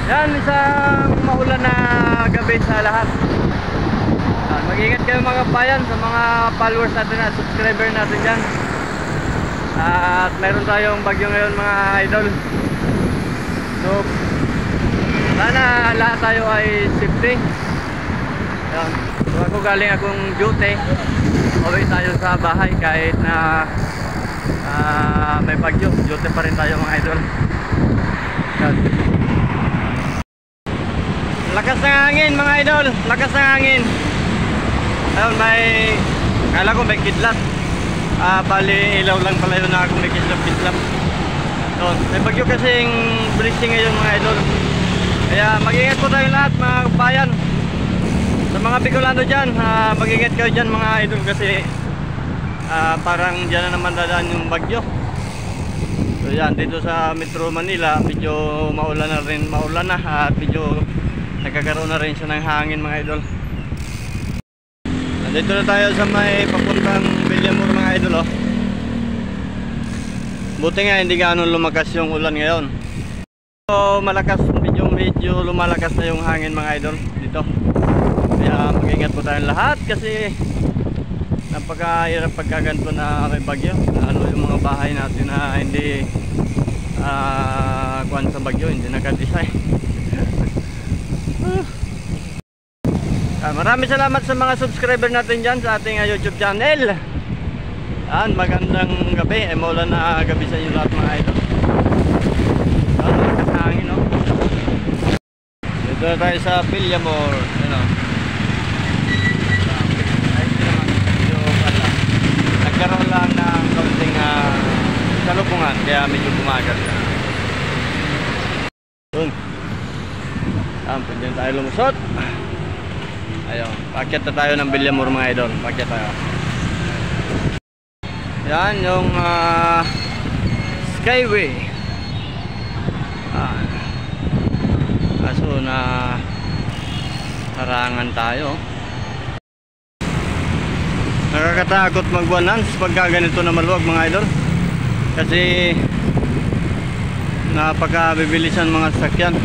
Yan, isang maulan na gabi sa lahat. Mag-ingat kayo mga bayan, sa mga followers natin at subscriber natin dyan. At meron tayong bagyo ngayon mga idol. So sana lahat tayo ay safety. Yan. So ako galing akong duty, uwi tayo sa bahay kahit na may bagyo, duty pa rin tayo mga idol. Yan. Lakas ng hangin mga idol, lakas ng hangin. Ayun, kala ko may kidlat. Bali ilaw lang pala yun na ako may kidlat. Doon, may bagyo kasing blessing ngayon mga idol. Kaya mag-ingat po tayo lahat mga kabayan. Sa mga Bicolano dyan, mag-ingat kayo dyan mga idol kasi parang dyan na naman dadaan yung bagyo. So yan, dito sa Metro Manila medyo maulan na at medyo nagkakaroon na rin siya ng hangin mga idol. Nandito na tayo sa may papuntang Villamor mga idol oh. Buti nga hindi gaano lumakas yung ulan ngayon. So malakas, medyo lumalakas na yung hangin mga idol dito. Kaya mag-ingat po tayong lahat kasi napakahirap pagkaganto na may bagyo. Ano yung mga bahay natin na hindi kuwan sa bagyo, hindi naka-design. Maraming salamat sa mga subscriber natin dyan sa ating YouTube channel. Magandang gabi, maulan na gabi sa inyo lahat mga idol. Malakas na hangin no? Dito na tayo sa Villamor. Nagkaroon lang ng kaunting salubungan kaya medyo bumagal. Doon pwede na tayo lumusot. Ayun, paakyat na tayo ng Villamor mga idol. Paakyat tayo. Yan yung Skyway. Kaso na harangan tayo. Nakakatakot mag-1 pagka ganito na maluwag mga idol. Kasi napakabibilisan mga sasakyan.